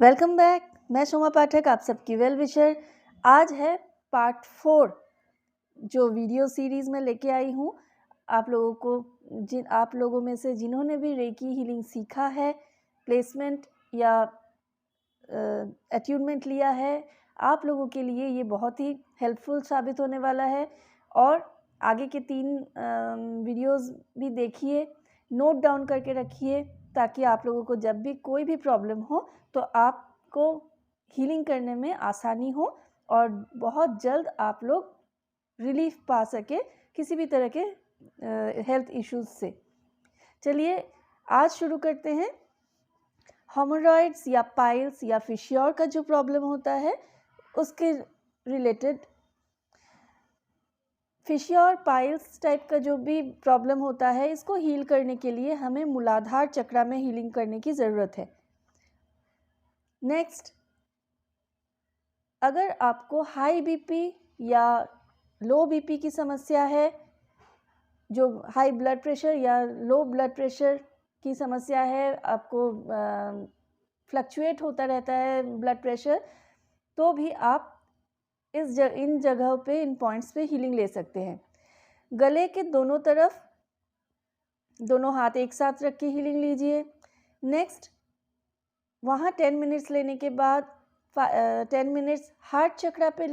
Welcome back. मैं सोमा पाठक, आप सबकी वेल विशर। आज है पार्ट 4 जो वीडियो सीरीज़ में लेके आई हूँ आप लोगों को। आप लोगों में से जिन्होंने भी रेकी हीलिंग सीखा है, प्लेसमेंट या अट्यूनमेंट लिया है, आप लोगों के लिए ये बहुत ही हेल्पफुल साबित होने वाला है। और आगे के 3 वीडियोज़ भी देखिए, नोट डाउन करके रखिए, ताकि आप लोगों को जब भी कोई भी प्रॉब्लम हो तो आपको हीलिंग करने में आसानी हो और बहुत जल्द आप लोग रिलीफ पा सके किसी भी तरह के हेल्थ इश्यूज से। चलिए आज शुरू करते हैं। हेमोरॉइड्स या पाइल्स या फिशियोर का जो प्रॉब्लम होता है उसके रिलेटेड, फिशियोर पाइल्स टाइप का जो भी प्रॉब्लम होता है, इसको हील करने के लिए हमें मूलाधार चक्र में हीलिंग करने की ज़रूरत है। नेक्स्ट, अगर आपको हाई बीपी या लो बीपी की समस्या है, जो हाई ब्लड प्रेशर या लो ब्लड प्रेशर की समस्या है, आपको फ्लक्चुएट होता रहता है ब्लड प्रेशर, तो भी आप इन जगहों पे, इन पॉइंट्स पे हीलिंग ले सकते हैं। गले के दोनों तरफ दोनों हाथ एक साथ रख के हीलिंग लीजिए। नेक्स्ट, वहाँ 10 मिनट्स लेने के बाद 10 मिनट्स हार्ट चक्र पे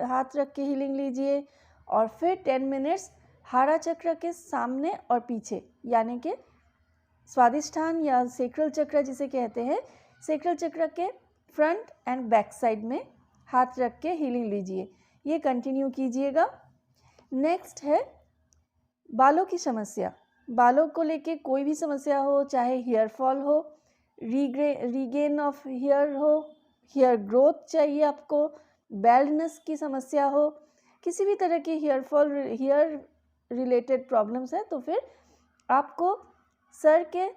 हाथ रख के हीलिंग लीजिए और फिर 10 मिनट्स हाड़ा चक्र के सामने और पीछे, यानी कि स्वादिष्ठान या सेक्रल चक्र जिसे कहते हैं, सेक्रल चक्र के फ्रंट एंड बैक साइड में हाथ रख के हीलिंग लीजिए। ये कंटिन्यू कीजिएगा। नेक्स्ट है बालों की समस्या। बालों को लेके कोई भी समस्या हो, चाहे हेयर फॉल हो, रीगेन ऑफ हेयर हो, हेयर ग्रोथ चाहिए आपको, बैल्डनेस की समस्या हो, किसी भी तरह की hair fall, hair related problems है, तो फिर आपको सर के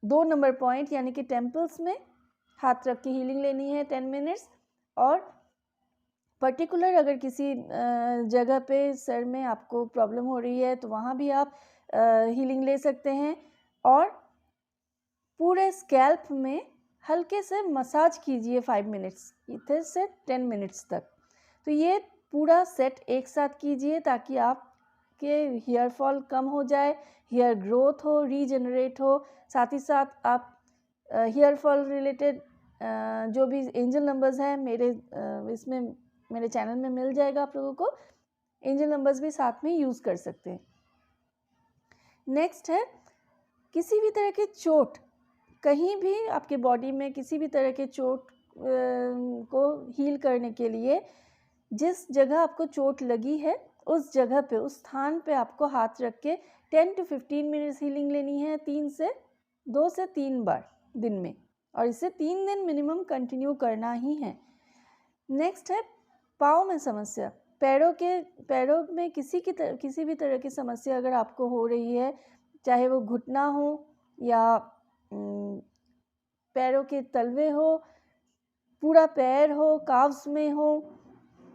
2 नंबर पॉइंट यानी कि टेम्पल्स में हाथ रख के हीलिंग लेनी है 10 मिनट्स। और पर्टिकुलर अगर किसी जगह पे सर में आपको प्रॉब्लम हो रही है तो वहाँ भी आप हीलिंग ले सकते हैं। और पूरे स्कैल्प में हल्के से मसाज कीजिए 5 मिनट्स, इधर से 10 मिनट्स तक। तो ये पूरा सेट एक साथ कीजिए ताकि आपके हेयर फॉल कम हो जाए, हेयर ग्रोथ हो, रीजनरेट हो। साथ ही साथ आप हेयर फॉल रिलेटेड जो भी एंजल नंबर्स हैं इसमें मेरे चैनल में मिल जाएगा, आप लोगों को एंजल नंबर्स भी साथ में यूज़ कर सकते हैं। नेक्स्ट है किसी भी तरह के चोट, कहीं भी आपके बॉडी में किसी भी तरह के चोट को हील करने के लिए, जिस जगह आपको चोट लगी है उस जगह पे, उस स्थान पे आपको हाथ रख के 10 to 15 मिनट्स हीलिंग लेनी है, 2 से 3 बार दिन में, और इसे 3 दिन मिनिमम कंटिन्यू करना ही है। नेक्स्ट है पाँव में समस्या। पैरों में किसी भी तरह की समस्या अगर आपको हो रही है, चाहे वो घुटना हो या पैरों के तलवे हो, पूरा पैर हो, काव्स में हो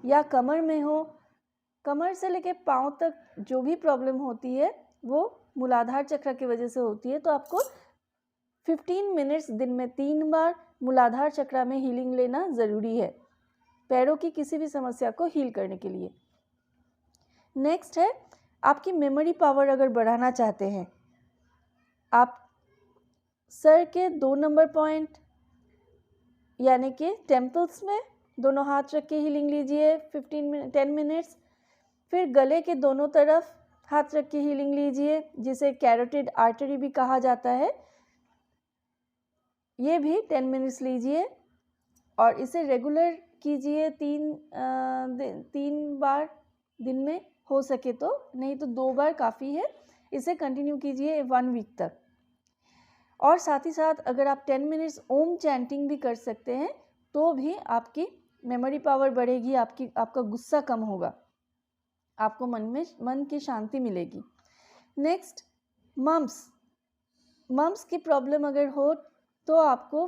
या कमर में हो, कमर से लेके पाँव तक जो भी प्रॉब्लम होती है वो मूलाधार चक्र की वजह से होती है। तो आपको 15 मिनट्स दिन में 3 बार मूलाधार चक्र में हीलिंग लेना ज़रूरी है, पैरों की किसी भी समस्या को हील करने के लिए। नेक्स्ट है आपकी मेमोरी पावर अगर बढ़ाना चाहते हैं, आप सर के 2 नंबर पॉइंट यानी कि टेम्पल्स में दोनों हाथ रख के हीलिंग लीजिए 10 मिनट्स। फिर गले के दोनों तरफ हाथ रख के हीलिंग लीजिए, जिसे कैरोटिड आर्टरी भी कहा जाता है। ये भी 10 मिनट्स लीजिए और इसे रेगुलर कीजिए 3 बार दिन में, हो सके तो, नहीं तो 2 बार काफ़ी है। इसे कंटिन्यू कीजिए 1 वीक तक। और साथ ही साथ अगर आप 10 मिनट्स ओम चैंटिंग भी कर सकते हैं तो भी आपकी मेमोरी पावर बढ़ेगी, आपका गुस्सा कम होगा, आपको मन की शांति मिलेगी। नेक्स्ट, मम्स की प्रॉब्लम अगर हो तो आपको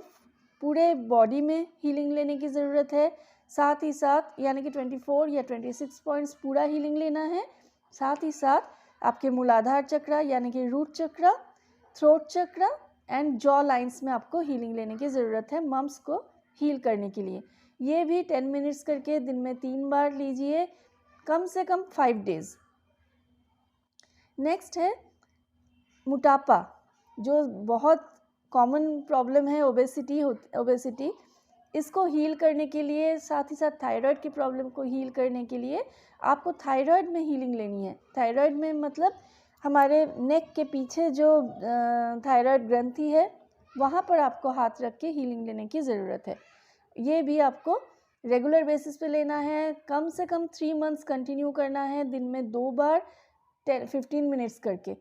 पूरे बॉडी में हीलिंग लेने की ज़रूरत है। साथ ही साथ यानी कि 24 या 26 पॉइंट्स पूरा हीलिंग लेना है। साथ ही साथ आपके मूलाधार चक्र यानी कि रूट चक्र, थ्रोट चक्र एंड जॉ लाइंस में आपको हीलिंग लेने की ज़रूरत है मम्स को हील करने के लिए। ये भी 10 मिनट्स करके दिन में 3 बार लीजिए, कम से कम 5 डेज़। नेक्स्ट है मोटापा, जो बहुत कॉमन प्रॉब्लम है, ओबेसिटी। इसको हील करने के लिए, साथ ही साथ थायराइड की प्रॉब्लम को हील करने के लिए आपको थायराइड में हीलिंग लेनी है। थायराइड में मतलब हमारे नेक के पीछे जो थायराइड ग्रंथि है, वहाँ पर आपको हाथ रख के हीलिंग लेने की ज़रूरत है। ये भी आपको रेगुलर बेसिस पे लेना है, कम से कम 3 मंथ्स कंटिन्यू करना है, दिन में 2 बार 15 मिनट्स करके।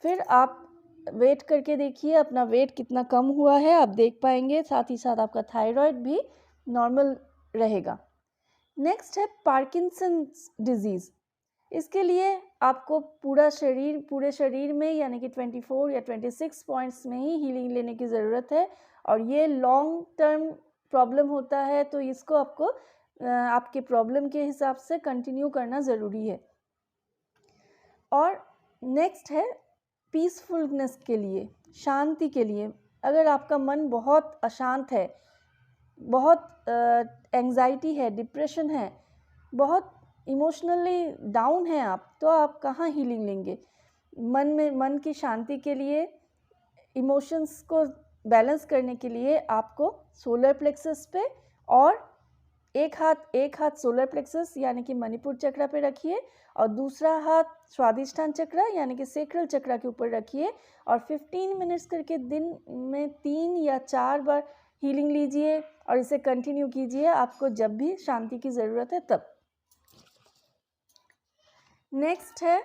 फिर आप वेट करके देखिए अपना वेट कितना कम हुआ है, आप देख पाएंगे। साथ ही साथ आपका थायराइड भी नॉर्मल रहेगा। नेक्स्ट है पार्किंसंस डिजीज़। इसके लिए आपको पूरे शरीर में यानी कि 24 या 26 पॉइंट्स में ही हीलिंग लेने की ज़रूरत है, और ये लॉन्ग टर्म प्रॉब्लम होता है, तो इसको आपको आपके प्रॉब्लम के हिसाब से कंटिन्यू करना ज़रूरी है। और नेक्स्ट है पीसफुलनेस के लिए, शांति के लिए। अगर आपका मन बहुत अशांत है, बहुत एंग्जाइटी है, डिप्रेशन है, बहुत इमोशनली डाउन है आप, तो आप कहाँ हीलिंग लेंगे? मन की शांति के लिए, इमोशंस को बैलेंस करने के लिए आपको सोलर प्लेक्सस पे, और एक हाथ सोलर प्लेक्सस यानी कि मणिपुर चक्र पे रखिए, और दूसरा हाथ स्वादिष्ठान चक्र यानी कि सेक्रल चक्र के ऊपर रखिए, और 15 मिनट्स करके दिन में 3 या 4 बार हीलिंग लीजिए, और इसे कंटिन्यू कीजिए आपको जब भी शांति की ज़रूरत है तब। नेक्स्ट है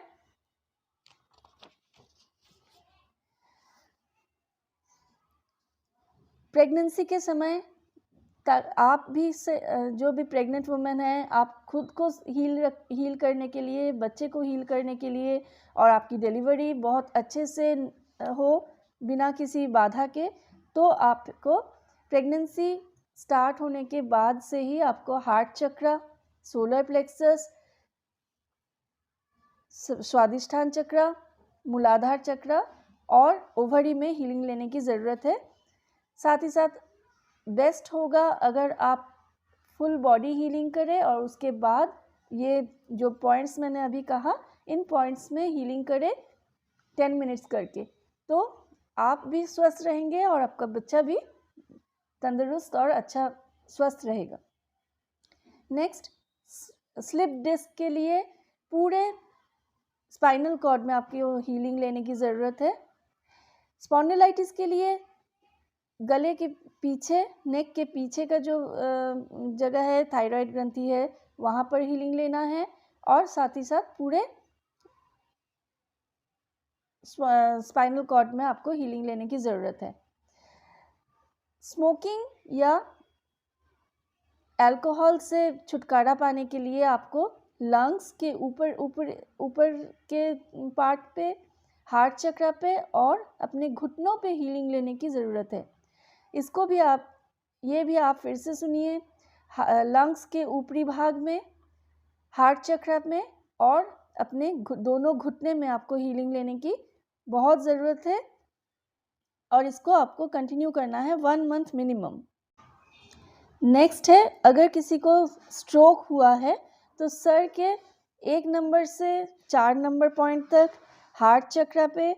प्रेगनेंसी के समय आप भी जो भी प्रेग्नेंट वुमेन है, आप खुद को हील करने के लिए, बच्चे को हील करने के लिए, और आपकी डिलीवरी बहुत अच्छे से हो बिना किसी बाधा के, तो आपको प्रेगनेंसी स्टार्ट होने के बाद से ही आपको हार्ट चक्र, सोलर प्लेक्सस, स्वादिष्ठान चक्र, मूलाधार चक्र और ओवरी में हीलिंग लेने की ज़रूरत है। साथ ही साथ बेस्ट होगा अगर आप फुल बॉडी हीलिंग करें, और उसके बाद ये जो पॉइंट्स मैंने अभी कहा, इन पॉइंट्स में हीलिंग करें 10 मिनट्स करके, तो आप भी स्वस्थ रहेंगे और आपका बच्चा भी तंदुरुस्त और अच्छा स्वस्थ रहेगा। नेक्स्ट, स्लिप डिस्क के लिए पूरे स्पाइनल कॉर्ड में आपकी हीलिंग लेने की ज़रूरत है। स्पॉन्डिलाइटिस के लिए गले के पीछे, नेक के पीछे का जो जगह है, थायराइड ग्रंथि है, वहाँ पर हीलिंग लेना है, और साथ ही साथ पूरे स्पाइनल कॉर्ड में आपको हीलिंग लेने की ज़रूरत है। स्मोकिंग या अल्कोहल से छुटकारा पाने के लिए आपको लंग्स के ऊपर के पार्ट पे, हार्ट चक्र पे और अपने घुटनों पे हीलिंग लेने की ज़रूरत है। इसको भी ये भी आप फिर से सुनिए। लंग्स के ऊपरी भाग में, हार्ट चक्र में और अपने दोनों घुटने में आपको हीलिंग लेने की बहुत ज़रूरत है, और इसको आपको कंटिन्यू करना है 1 मंथ मिनिमम। नेक्स्ट है, अगर किसी को स्ट्रोक हुआ है तो सर के 1 नंबर से 4 नंबर पॉइंट तक हार्ट चक्र पे,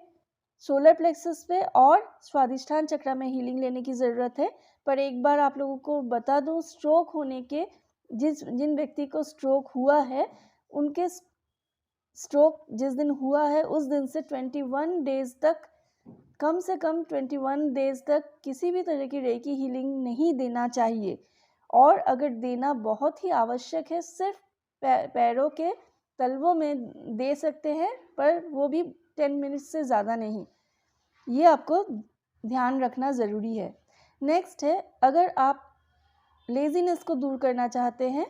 सोलर प्लेक्सस पे और स्वादिष्ठान चक्र में हीलिंग लेने की ज़रूरत है। पर एक बार आप लोगों को बता दूं, स्ट्रोक होने के जिन व्यक्ति को स्ट्रोक हुआ है, उनके स्ट्रोक जिस दिन हुआ है उस दिन से 21 डेज़ तक, कम से कम 21 डेज़ तक किसी भी तरह की रेकी हीलिंग नहीं देना चाहिए, और अगर देना बहुत ही आवश्यक है, सिर्फ पैरों के तलवों में दे सकते हैं, पर वो भी 10 मिनट्स से ज़्यादा नहीं। ये आपको ध्यान रखना ज़रूरी है। नेक्स्ट है, अगर आप लेज़ीनेस को दूर करना चाहते हैं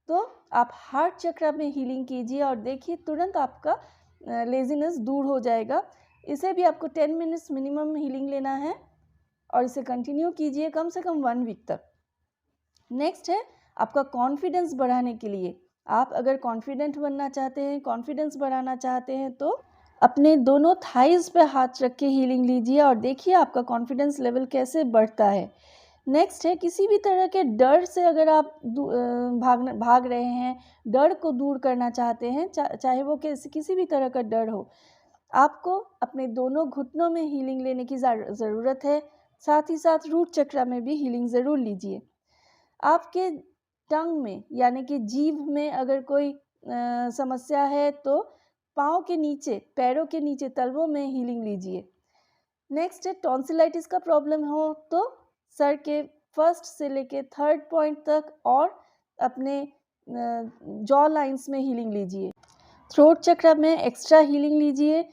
तो आप हार्ट चक्र में हीलिंग कीजिए, और देखिए तुरंत आपका लेज़ीनेस दूर हो जाएगा। इसे भी आपको 10 मिनट्स मिनिमम हीलिंग लेना है, और इसे कंटिन्यू कीजिए कम से कम 1 वीक तक। नेक्स्ट है, आपका कॉन्फिडेंस बढ़ाने के लिए, आप अगर कॉन्फिडेंट बनना चाहते हैं, कॉन्फिडेंस बढ़ाना चाहते हैं, तो अपने दोनों थाइज़ पे हाथ रख के हीलिंग लीजिए और देखिए आपका कॉन्फिडेंस लेवल कैसे बढ़ता है। नेक्स्ट है, किसी भी तरह के डर से अगर आप भाग रहे हैं, डर को दूर करना चाहते हैं, चाहे वो किसी भी तरह का डर हो, आपको अपने दोनों घुटनों में हीलिंग लेने की ज़रूरत है। साथ ही साथ रूट चक्र में भी हीलिंग ज़रूर लीजिए। आपके टंग में यानी कि जीभ में अगर कोई समस्या है तो पाँव के नीचे, पैरों के नीचे तलवों में हीलिंग लीजिए। नेक्स्ट है, टॉन्सिलाइटिस का प्रॉब्लम हो तो सर के फर्स्ट से लेके थर्ड पॉइंट तक और अपने जॉ लाइंस में हीलिंग लीजिए। थ्रोट चक्र में एक्स्ट्रा हीलिंग लीजिए।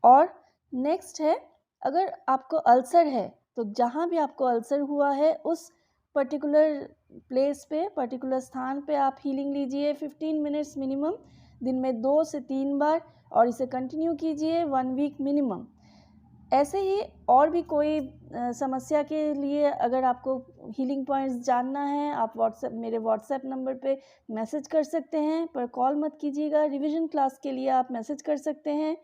और नेक्स्ट है, अगर आपको अल्सर है तो जहाँ भी आपको अल्सर हुआ है उस पर्टिकुलर प्लेस पे, पर्टिकुलर स्थान पे आप हीलिंग लीजिए 15 मिनट्स मिनिमम, दिन में 2 से 3 बार, और इसे कंटिन्यू कीजिए 1 वीक मिनिमम। ऐसे ही और भी कोई समस्या के लिए अगर आपको हीलिंग पॉइंट्स जानना है, आप मेरे व्हाट्सएप नंबर पे मैसेज कर सकते हैं, पर कॉल मत कीजिएगा। रिवीजन क्लास के लिए आप मैसेज कर सकते हैं।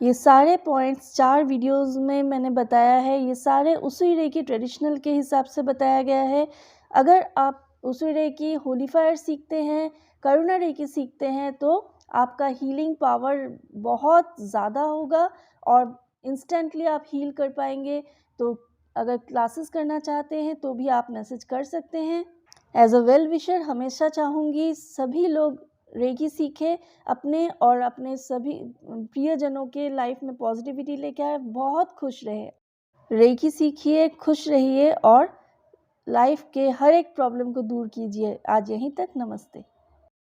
ये सारे पॉइंट्स 4 वीडियोस में मैंने बताया है, ये सारे उसी रेकी ट्रेडिशनल के हिसाब से बताया गया है। अगर आप उसी रेकी होली फायर सीखते हैं, करुणा रेकी सीखते हैं, तो आपका हीलिंग पावर बहुत ज़्यादा होगा और इंस्टेंटली आप हील कर पाएंगे। तो अगर क्लासेस करना चाहते हैं तो भी आप मैसेज कर सकते हैं। एज अ वेल विशर हमेशा चाहूँगी सभी लोग रेकी सीखें, अपने और अपने सभी प्रियजनों के लाइफ में पॉजिटिविटी लेके आए, बहुत खुश रहे। रेकी सीखिए, खुश रहिए और लाइफ के हर एक प्रॉब्लम को दूर कीजिए। आज यहीं तक, नमस्ते।